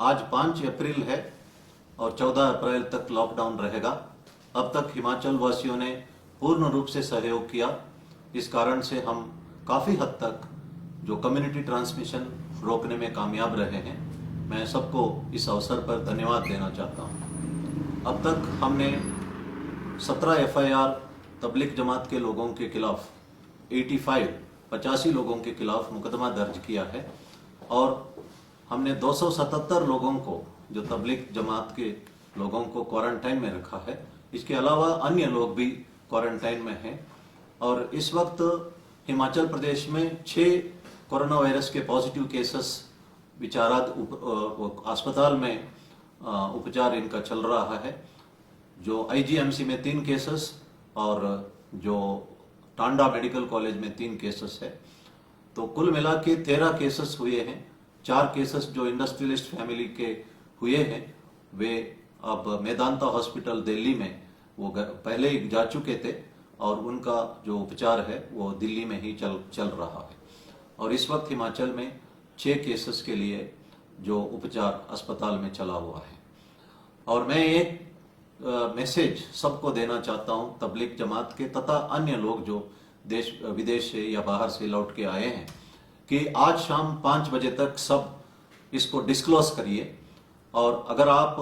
आज 5 अप्रैल है और 14 अप्रैल तक लॉकडाउन रहेगा। अब तक हिमाचल वासियों ने पूर्ण रूप से सहयोग किया। इस कारण से हम काफ़ी हद तक जो कम्युनिटी ट्रांसमिशन रोकने में कामयाब रहे हैं। मैं सबको इस अवसर पर धन्यवाद देना चाहता हूं। अब तक हमने 17 FIR तबलीग जमात के लोगों के खिलाफ 85 लोगों के खिलाफ मुकदमा दर्ज किया है और हमने 277 लोगों को जो तबलीग जमात के लोगों को क्वारंटाइन में रखा है। इसके अलावा अन्य लोग भी क्वारंटाइन में हैं और इस वक्त हिमाचल प्रदेश में 6 कोरोना वायरस के पॉजिटिव केसेस विचाराधीन अस्पताल में उपचार इनका चल रहा है। जो IGMC में 3 केसेस और जो टांडा मेडिकल कॉलेज में 3 केसेस है, तो कुल मिला के 13 केसेस हुए हैं। 4 केसेस जो इंडस्ट्रियलिस्ट फैमिली के हुए हैं वे अब मेदांता हॉस्पिटल दिल्ली में वो पहले ही जा चुके थे और उनका जो उपचार है वो दिल्ली में ही चल रहा है। और इस वक्त हिमाचल में 6 केसेस के लिए जो उपचार अस्पताल में चला हुआ है। और मैं एक मैसेज सबको देना चाहता हूं, तबलीग जमात के तथा अन्य लोग जो देश विदेश से या बाहर से लौट के आए हैं, कि आज शाम 5 बजे तक सब इसको डिस्क्लोज करिए। और अगर आप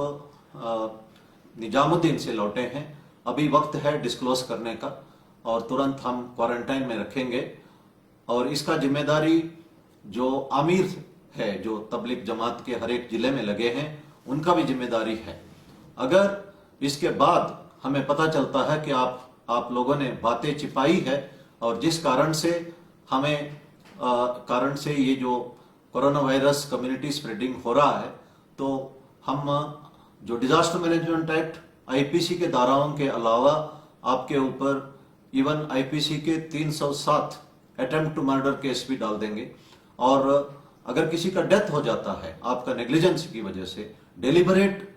निजामुद्दीन से लौटे हैं, अभी वक्त है डिस्क्लोज करने का और तुरंत हम क्वारंटाइन में रखेंगे। और इसका जिम्मेदारी जो आमिर है, जो तबलीग जमात के हर एक जिले में लगे हैं, उनका भी जिम्मेदारी है। अगर इसके बाद हमें पता चलता है कि आप लोगों ने बातें छिपाई है और जिस कारण से ये जो कोरोना वायरस कम्युनिटी स्प्रेडिंग हो रहा है, तो हम जो डिजास्टर मैनेजमेंट एक्ट IPC के धाराओं के अलावा आपके ऊपर इवन IPC के 307 अटेम्प्ट टू मर्डर केस भी डाल देंगे। और अगर किसी का डेथ हो जाता है आपका नेग्लिजेंस की वजह से, डेलिबरेट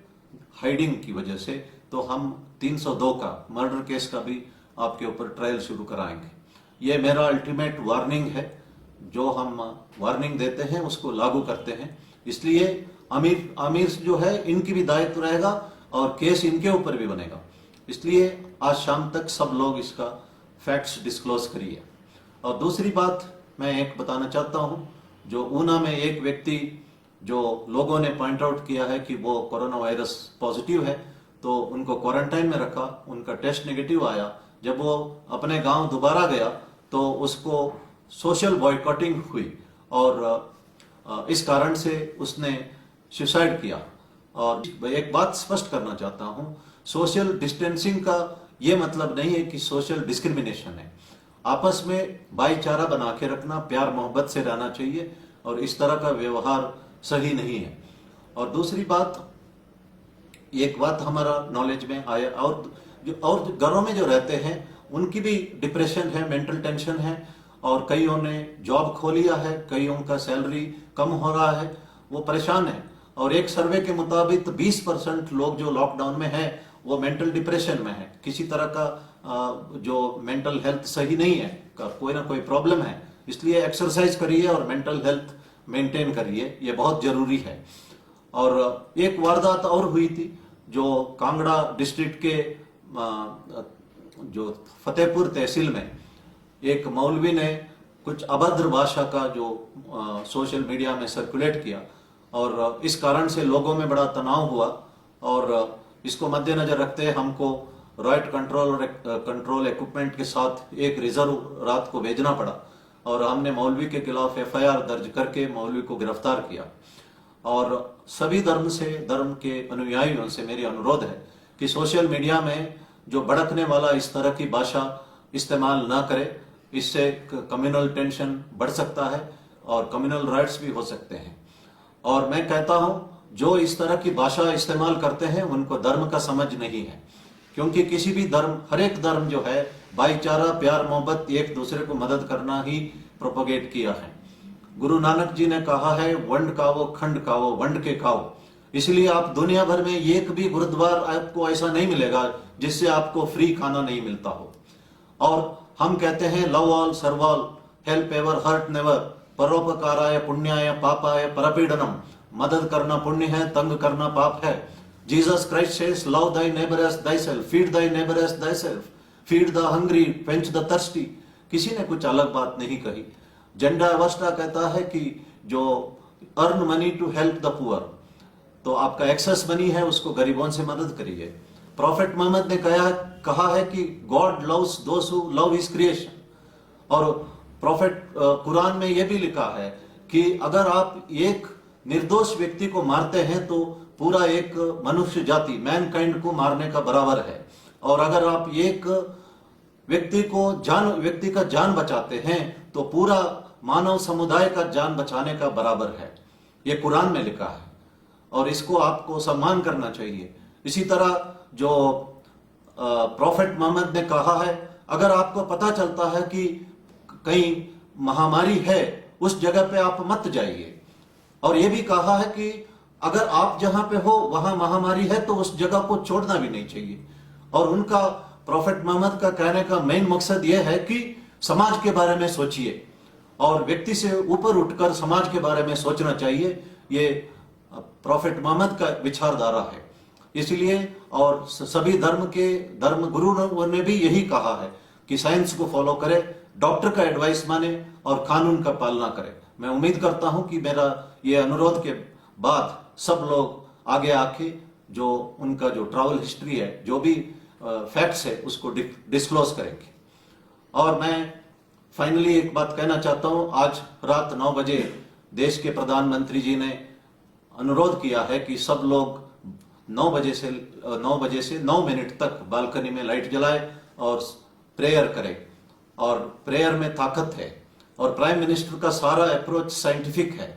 हाइडिंग की वजह से, तो हम 302 का मर्डर केस का भी आपके ऊपर ट्रायल शुरू कराएंगे। ये मेरा अल्टीमेट वार्निंग है। जो हम वार्निंग देते हैं उसको लागू करते हैं। इसलिए आमिर जो है इनकी भी दायित्व रहेगा और केस इनके ऊपर भी बनेगा। इसलिए आज शाम तक सब लोग इसका फैक्ट्स डिस्क्लोज करिए। और दूसरी बात मैं एक बताना चाहता हूं, जो ऊना में एक व्यक्ति जो लोगों ने पॉइंट आउट किया है कि वो कोरोना वायरस पॉजिटिव है, तो उनको क्वारंटाइन में रखा, उनका टेस्ट नेगेटिव आया। जब वो अपने गांव दोबारा गया तो उसको सोशल बॉयकॉटिंग हुई और इस कारण से उसने सुसाइड किया। और एक बात स्पष्ट करना चाहता हूं, सोशल डिस्टेंसिंग का ये मतलब नहीं है कि सोशल डिस्क्रिमिनेशन है। आपस में भाईचारा बना के रखना, प्यार मोहब्बत से रहना चाहिए और इस तरह का व्यवहार सही नहीं है। और दूसरी बात, एक बात हमारा नॉलेज में आया, और घरों में जो रहते हैं उनकी भी डिप्रेशन है, मेंटल टेंशन है और कईयों ने जॉब खो लिया है, कईयों का सैलरी कम हो रहा है, वो परेशान है। और एक सर्वे के मुताबिक 20% लोग जो लॉकडाउन में है वो मेंटल डिप्रेशन में है। किसी तरह का जो मेंटल हेल्थ सही नहीं है, कोई ना कोई प्रॉब्लम है। इसलिए एक्सरसाइज करिए और मेंटल हेल्थ मेंटेन करिए, ये बहुत जरूरी है। और एक वारदात और हुई थी जो कांगड़ा डिस्ट्रिक्ट के जो फतेहपुर तहसील में एक मौलवी ने कुछ अभद्र भाषा का जो सोशल मीडिया में सर्कुलेट किया और इस कारण से लोगों में बड़ा तनाव हुआ। और इसको मद्देनजर रखते हमको राइट कंट्रोल इक्विपमेंट के साथ एक रिजर्व रात को भेजना पड़ा और हमने मौलवी के खिलाफ FIR दर्ज करके मौलवी को गिरफ्तार किया। और सभी धर्म के अनुयायियों से मेरी अनुरोध है कि सोशल मीडिया में जो भड़कने वाला इस तरह की भाषा इस्तेमाल ना करे। इससे कम्युनल टेंशन बढ़ सकता है और कम्युनल राइट्स भी हो सकते हैं। और मैं कहता हूं, जो इस तरह की भाषा इस्तेमाल करते हैं उनको धर्म का समझ नहीं है, क्योंकि किसी भी धर्म, हर एक धर्म जो है भाईचारा, प्यार मोहब्बत, एक दूसरे को मदद करना ही प्रोपोगेट किया है। गुरु नानक जी ने कहा है, वंड खाओ खंड खाओ वंड के खाओ। इसलिए आप दुनिया भर में एक भी गुरुद्वार आपको ऐसा नहीं मिलेगा जिससे आपको फ्री खाना नहीं मिलता हो। और हम कहते हैं love all serve all, help ever hurt never, परोपकाराय पुण्याय पापाय परपीडनम, मदद करना पुण्य है, तंग करना पाप है। Jesus Christ says, love thy neighbor as thyself, feed thy neighbor as thyself, feed the hungry, quench the thirsty। किसी ने कुछ अलग बात नहीं कही। जेंडा अवस्था कहता है कि जो earn money to help the poor, तो आपका एक्सेस मनी है उसको गरीबों से मदद करिए। प्रॉफेट मोहम्मद ने कहा है कि God loves those who love his creation. और प्रॉफेट कुरान में यह भी लिखा है कि अगर आप एक निर्दोष व्यक्ति को मारते हैं तो पूरा एक मनुष्य जाति मैनकाइंड को मारने का बराबर है। और अगर आप एक व्यक्ति का जान बचाते हैं तो पूरा मानव समुदाय का जान बचाने का बराबर है। यह कुरान में लिखा है और इसको आपको सम्मान करना चाहिए। इसी तरह जो प्रॉफेट मोहम्मद ने कहा है, अगर आपको पता चलता है कि कहीं महामारी है उस जगह पे आप मत जाइए। और यह भी कहा है कि अगर आप जहां पे हो वहां महामारी है तो उस जगह को छोड़ना भी नहीं चाहिए। और उनका प्रॉफेट मोहम्मद का कहने का मेन मकसद यह है कि समाज के बारे में सोचिए और व्यक्ति से ऊपर उठकर समाज के बारे में सोचना चाहिए। ये प्रॉफेट मोहम्मद का विचारधारा है। इसलिए और सभी धर्म गुरुओं ने भी यही कहा है कि साइंस को फॉलो करें, डॉक्टर का एडवाइस माने और कानून का पालना करें। मैं उम्मीद करता हूं कि मेरा ये अनुरोध के बाद सब लोग आगे आके जो उनका जो ट्रैवल हिस्ट्री है, जो भी फैक्ट्स है उसको डिस्क्लोज करेंगे। और मैं फाइनली एक बात कहना चाहता हूं, आज रात 9 बजे देश के प्रधानमंत्री जी ने अनुरोध किया है कि सब लोग 9 बजे से 9 मिनट तक बालकनी में लाइट जलाए और प्रेयर करें। और प्रेयर में ताकत है। और प्राइम मिनिस्टर का सारा अप्रोच साइंटिफिक है।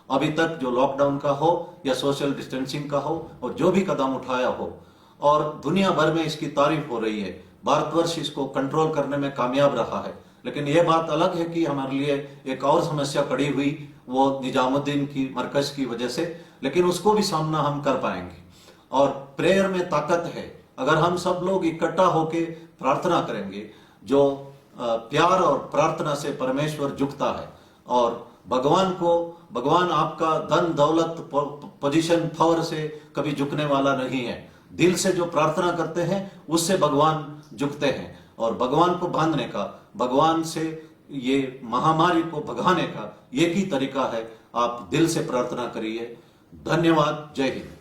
अभी तक जो लॉकडाउन का हो या सोशल डिस्टेंसिंग का हो और जो भी कदम उठाया हो, और दुनिया भर में इसकी तारीफ हो रही है। भारतवर्ष इसको कंट्रोल करने में कामयाब रहा है। लेकिन यह बात अलग है कि हमारे लिए एक और समस्या खड़ी हुई, वो निजामुद्दीन की मरकज की वजह से, लेकिन उसको भी सामना हम कर पाएंगे। और प्रेयर में ताकत है। अगर हम सब लोग इकट्ठा होके प्रार्थना करेंगे, जो प्यार और प्रार्थना से परमेश्वर झुकता है। और भगवान आपका धन दौलत पोजीशन पावर से कभी झुकने वाला नहीं है। दिल से जो प्रार्थना करते हैं उससे भगवान झुकते हैं। और भगवान को बांधने का, भगवान से ये महामारी को भगाने का एक ही तरीका है, आप दिल से प्रार्थना करिए। धन्यवाद। जय हिंद।